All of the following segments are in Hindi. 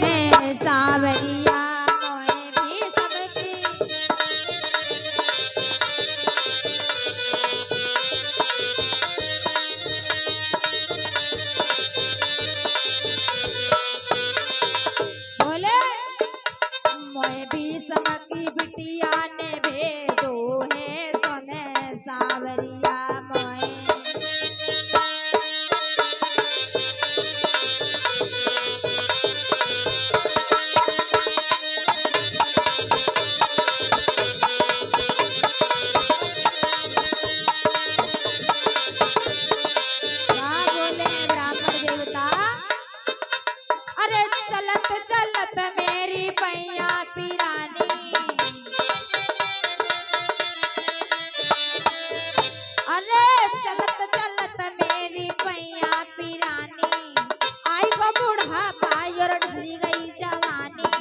सोने सावरिया मोए भी सबकी बोले मोए भी सबकी बिटिया ने भेजो है सोने सावरिया मोए अरे चलत चलत मेरी पैया पिरानी अरे चलत चलत मेरी पैया पिरानी आई गो बूढ़ा पाई और ढली गई जवानी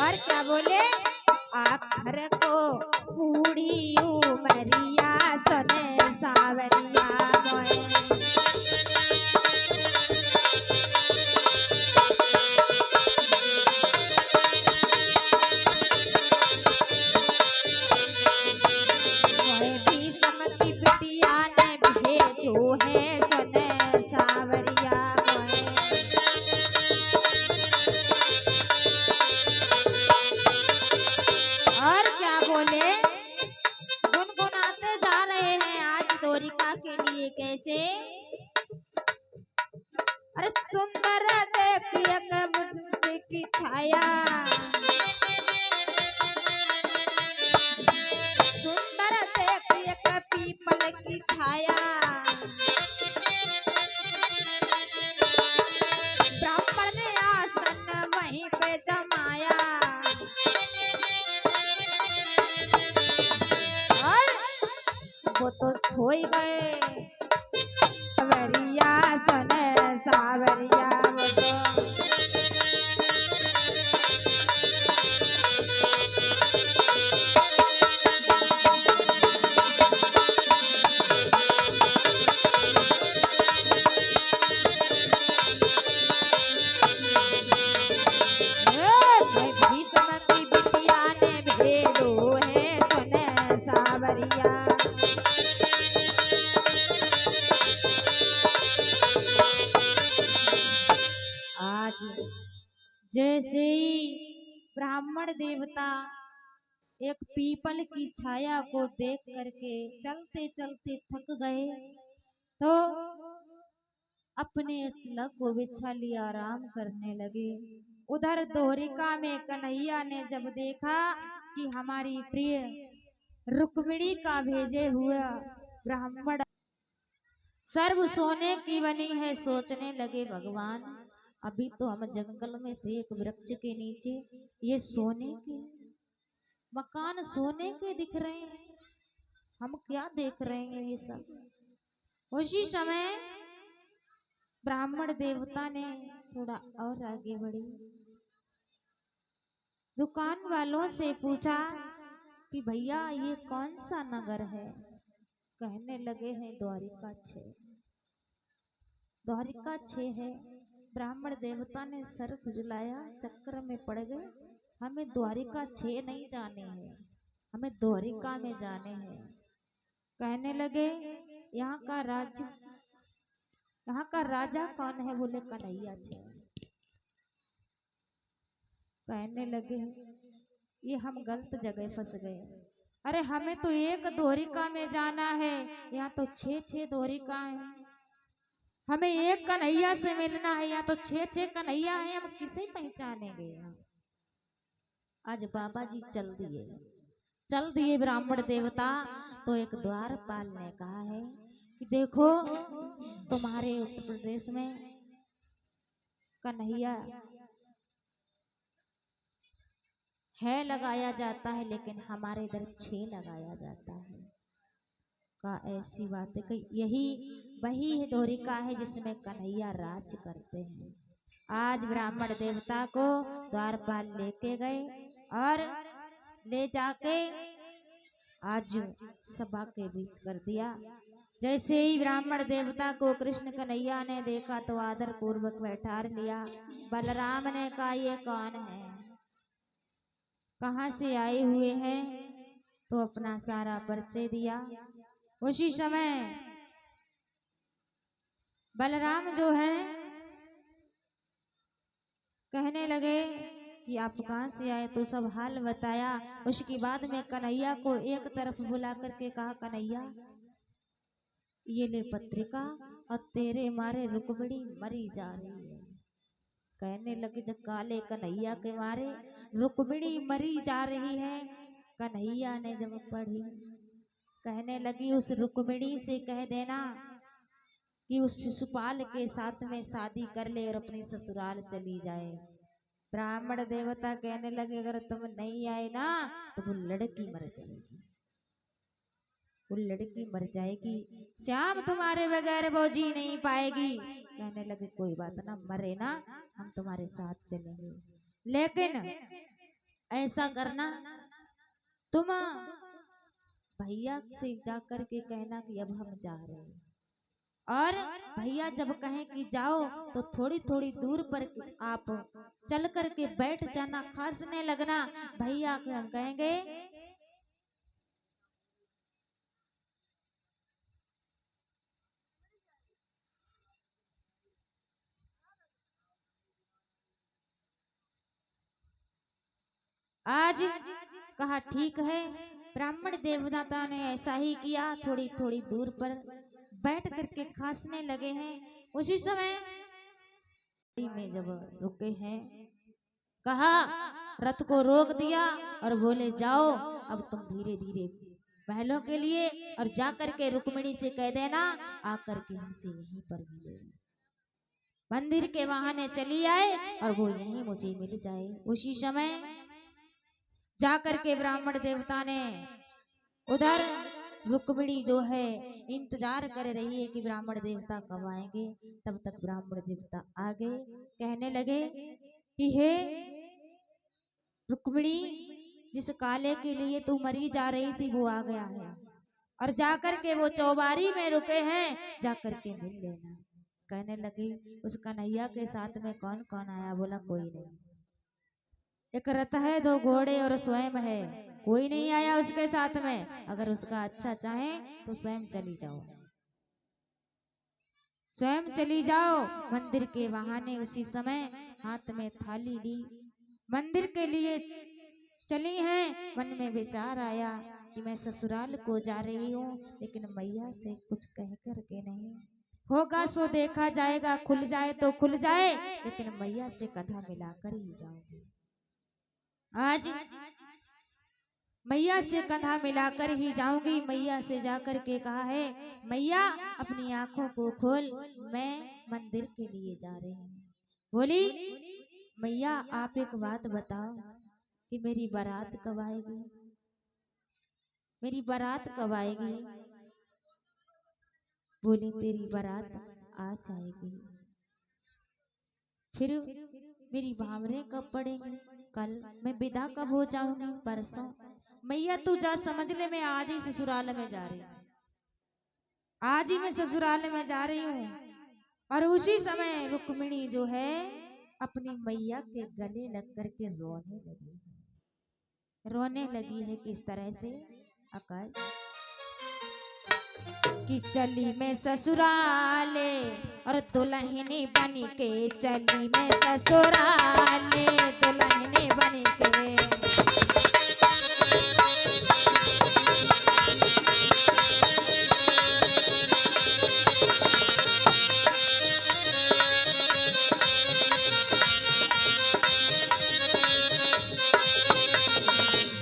और क्या बोले आखर को बूढ़ी उमरिया सोने सावरिया मोए मोए भी समकी बिटिया ने भेजो है सोने सावरिया मोए और क्या बोले गुनगुनाते जा रहे हैं आज द्वारिका के लिए कैसे अरे सुंदर देखिए कब्र की छाया सुंदर देखिए पीपल की छाया ब्राह्मण ने आसन वहीं पे जमाया वो तो सोई गए सावरिया सोने सावरिया वो तो मैं भी समझती बिटिया ने भेजो है सोने सावरिया आज जैसे ही ब्राह्मण देवता एक पीपल की छाया को देख करके चलते चलते थक गए तो अपने लग को बिछा लिया आराम करने लगे। उधर द्वारिका में कन्हैया ने जब देखा कि हमारी प्रिय रुक्मिणी का भेजे हुआ ब्राह्मण सर्व सोने की बनी है सोचने लगे भगवान अभी तो हम जंगल में थे एक वृक्ष के नीचे ये सोने के मकान सोने के दिख रहे हैं हम क्या देख रहे हैं ये सब। उसी समय ब्राह्मण देवता ने थोड़ा और आगे बढ़ी दुकान वालों से पूछा कि भैया ये कौन सा नगर है। कहने लगे हैं द्वारिका 6 द्वारिका 6 है। ब्राह्मण देवता ने सर खुजलाया चक्कर में पड़ गए हमें द्वारिका 6 नहीं जाने हैं हमें द्वारिका में जाने हैं। कहने लगे यहाँ का राजा कौन है। बोले कन्हैया 6। कहने लगे ये हम गलत जगह फंस गए अरे हमें तो एक द्वारिका में जाना है यहाँ तो 6 द्वारिका है हमें एक कन्हैया से मिलना है यहाँ तो 6 कन्हैया है हम किसे पहचानेंगे। आज बाबा जी चल दिए ब्राह्मण देवता तो एक द्वारपाल ने कहा है कि देखो तुम्हारे उत्तर प्रदेश में कन्हैया है लगाया जाता है लेकिन हमारे इधर 6 लगाया जाता है। का ऐसी बात है कि यही वही द्वारिका है जिसमें कन्हैया राज करते हैं। आज ब्राह्मण देवता को द्वारपाल लेके गए और ले जाके आज सभा के बीच कर दिया। जैसे ही ब्राह्मण देवता को कृष्ण कन्हैया ने देखा तो आदर पूर्वक बैठार लिया। बलराम ने कहा ये कौन है, कहाँ से आए हुए हैं, तो अपना सारा परिचय दिया। उसी समय बलराम जो है कहने लगे कि आप कहाँ से आए, तो सब हाल बताया। उसके बाद में कन्हैया को एक तरफ बुला करके कहा, कन्हैया ये ले पत्रिका और तेरे मारे रुक्मिणी मरी जा रही है। कहने लगे जब काले कन्हैया के मारे रुक्मिणी मरी जा रही है। कन्हैया ने जब पढ़ी कहने लगी उस रुक्मिणी से कह देना कि उस शिशुपाल के साथ में शादी कर ले और अपनी ससुराल चली जाए। ब्राह्मण देवता कहने लगे अगर तुम नहीं आए ना तो वो लड़की मर जाएगी, वो लड़की मर जाएगी, श्याम तुम्हारे बगैर वो जी नहीं पाएगी। कहने लगे कोई बात ना, मरे ना हम तुम्हारे साथ चलेंगे, लेकिन ऐसा करना तुम भैया से जाकर के कहना कि अब हम जा रहे हैं, और भैया जब कहें कि जाओ तो थोड़ी थोड़ी दूर पर आप चल करके बैठ जाना, खांसने लगना। भैया हम कहेंगे आज कहा ठीक है। ब्राह्मण देवता ने ऐसा ही किया, थोड़ी थोड़ी दूर पर बैठ करके खांसने लगे हैं। उसी समय में जब रुके हैं कहा रथ को रोक दिया और बोले जाओ अब तुम धीरे धीरे महलों के लिए, और जाकर के रुक्मिणी से कह देना आकर के हमसे यहीं पर मिले, मंदिर के बहाने चली आए और वो यहीं मुझे मिल जाए। उसी समय जाकर के ब्राह्मण देवता ने उधर रुक्मिणी जो है इंतजार कर रही है कि ब्राह्मण देवता कब आएंगे। तब तक ब्राह्मण देवता आ गए, कहने लगे कि हे रुक्मिणी जिस काले के लिए तू मरी जा रही थी वो आ गया है, और जाकर के वो चौबारी में रुके हैं, जाकर के मिल लेना। कहने लगी उस कन्हैया के साथ में कौन कौन आया, बोला कोई नहीं, एक रथ है, दो घोड़े और स्वयं है, कोई नहीं आया उसके साथ में। अगर उसका अच्छा चाहे तो स्वयं चली जाओ, स्वयं चली जाओ मंदिर के बहाने। उसी समय हाथ में थाली ली, मंदिर के लिए चली हैं। मन में विचार आया कि मैं ससुराल को जा रही हूँ, लेकिन मैया से कुछ कह कर के नहीं, होगा सो देखा जाएगा, खुल जाए तो खुल जाए, लेकिन मैया से कथा मिलाकर ही जाऊंगी। आज मैया से कंधा मिलाकर ही जाऊंगी। मैया से जाकर के कहा है मैया अपनी आंखों को खोल, मैं मंदिर के लिए जा रही हूँ। बोली मैया आप एक बात बताओ कि मेरी बारात कब आएगी, मेरी बारात कब आएगी। बोली तेरी बारात आज आएगी, फिर मेरी भावरे कब पड़ेंगी, कल। मैं विदा कब हो जाऊंगी, परसों। मैया तू जा समझ ले, मैं आज ही ससुराल में जा रही हूँ, आज ही मैं ससुराल में जा रही हूँ। और उसी समय रुक्मिणी जो है अपनी मैया के गले लग करके रोने लगी है। किस तरह से आकाश कि चली मैं ससुराले और दुल्हनी बन के, चली मैं ससुराले दुल्हनी बन के।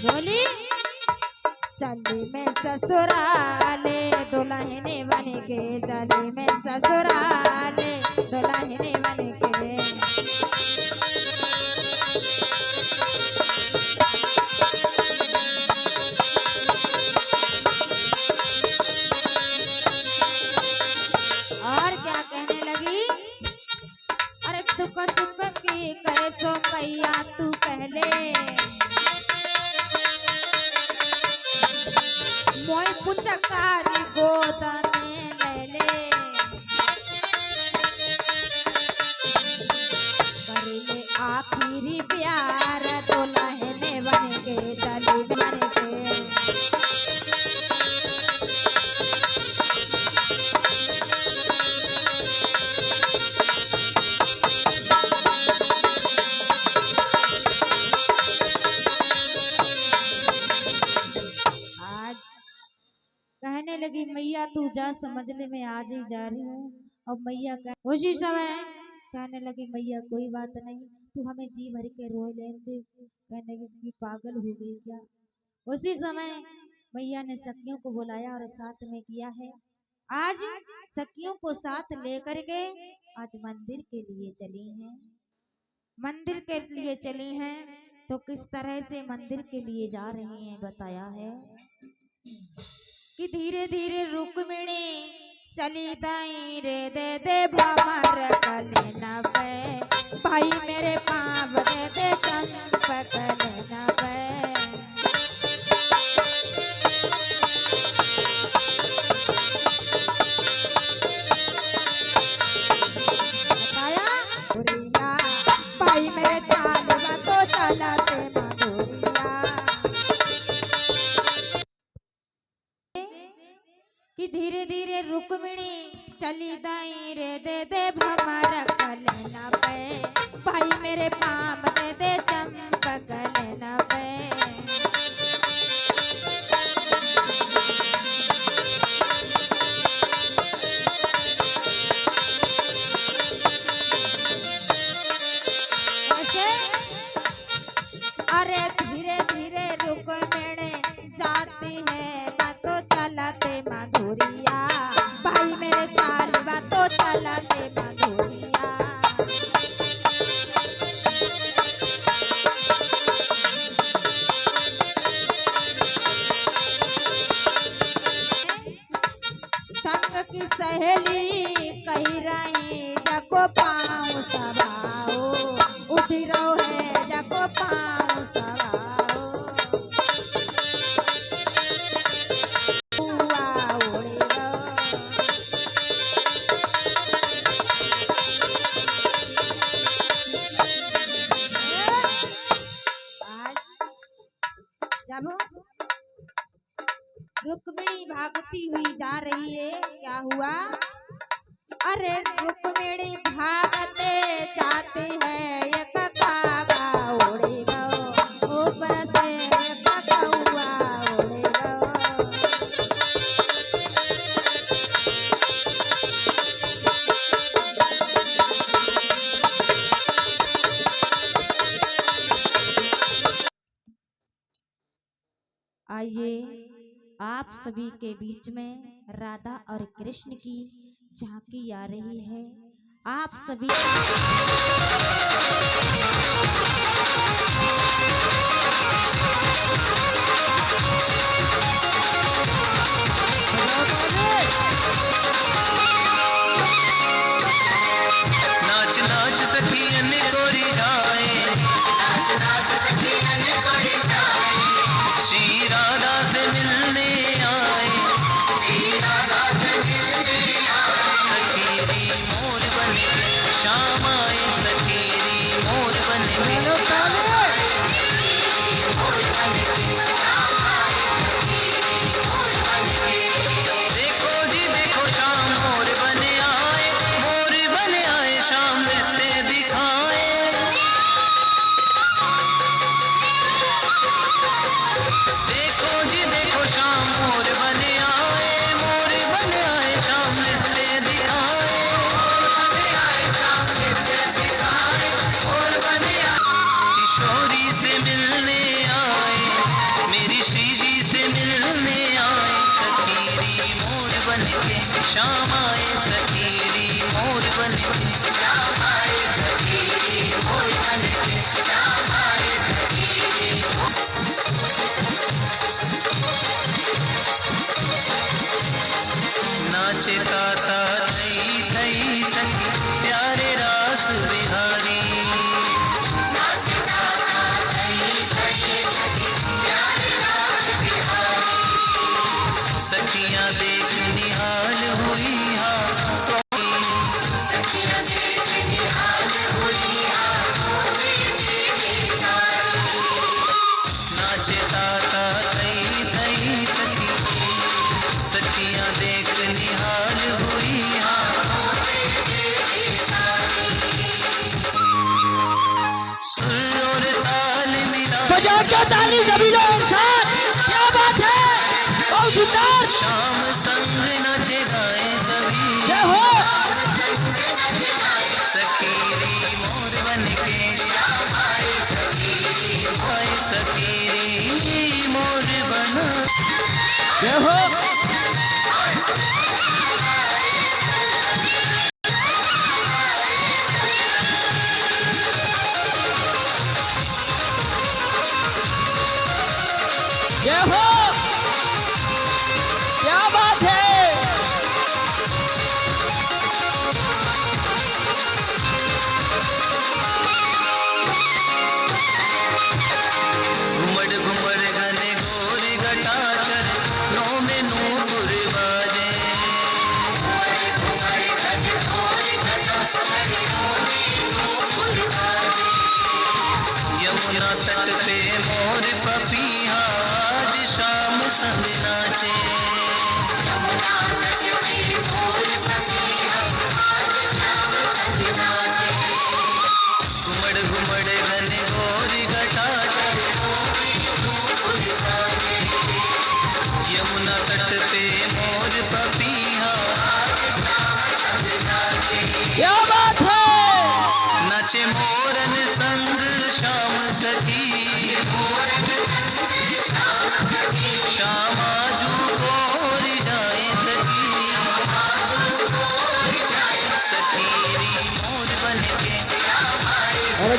बोली चली मैं ससुराले दुल्हने बन के, चली मैं ससुराले दुल्हने बन के। और क्या कहने लगी, अरे दुख सुख की करे सो मैया तू पहले, कहने लगी मैया तू जा, समझ ले मैं आज ही जा रही हूँ। और मैया उसी समय कहने लगी मैया कोई बात नहीं, तू हमें जी भर के रोए लेने दे। कहने लगी पागल हो गई क्या। उसी समय मैया ने सखियों को बुलाया और साथ में किया है। आज सखियों को साथ लेकर के आज मंदिर के लिए चली हैं। मंदिर के लिए चली हैं तो किस तरह से मंदिर के लिए जा रही हैं बताया है कि धीरे धीरे रुक्मिणी चली दाई रे दे भमर कलेना पे, भाई मेरे पाँव दे चंपक लेना पे। बताया भाई मेरे तालवा तो चलाते मधुरिया कि धीरे धीरे रुक्मिणी चली दाई रे दे भमर कलेना पे, भाई मेरे पाँव दे चंपक लेना पे। अरे धीरे धीरे रुक्मिणी जाती है मैं तो चलाते मधुरिया, भाई मेरे चालवा तो चलाते मधुरिया। संग की सहेली कही रही जको पाँव सवाओ, उठी रहो है जको पाँव सवाओ। हुआ उड़ी रहो आज जब रुक्मिणी भागती हुई जा रही है क्या हुआ। अरे रुक्मिणी भागते जाती है एक कागा उड़ी गो, ऊपर से एक कौआ उड़ी गो। आइए आप सभी के बीच में राधा और कृष्ण की झांकी आ रही है। आप सभी नाच नाच सखियन कोरी जाए, श्री राधा से मिलने आए, सखीरी मोर बन के शाम आए, सखीरी मोर बन के। देखो जी देखो शाम मोर बन आए, मोर बन आए शाम नृत्य दिखाए। देखो जी देखो शाम मोर बन आए, मोर बन आए शाम नृत्य दिखाए। किशोरी से मिलने आए, मेरी श्री जी से मिलने आए, सखीरी मोर बन के शाम आए, सखीरी मोर बन के शाम आए, सखीरी मोर बन के शाम आए, सखीरी। नाचे ताता थई थई सखी प्यारे रास बिहारी। सखियां देख निहाल हुई हा नाचे ताता थई थई सखी, सखियां देख निहाल हुई हा। सुर और ताल मिला बजा के ताली सभी लोग एक साथ, क्या बात है, बहुत सुंदर। शाम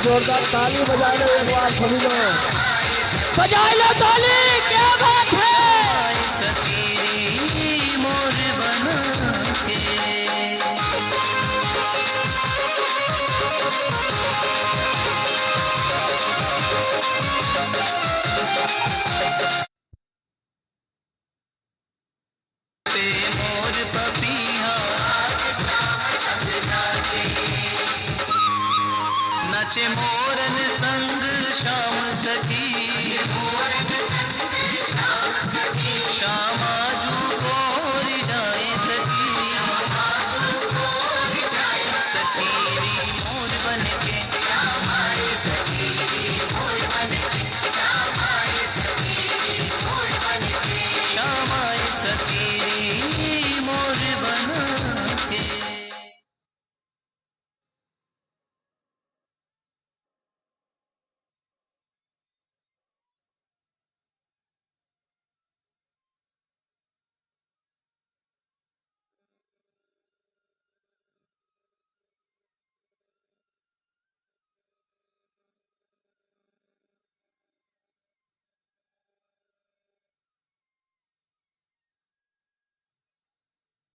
जोरदार ताली बजा लो एक बार सभी लोग, बजा लो ताली, क्या बात है। सखी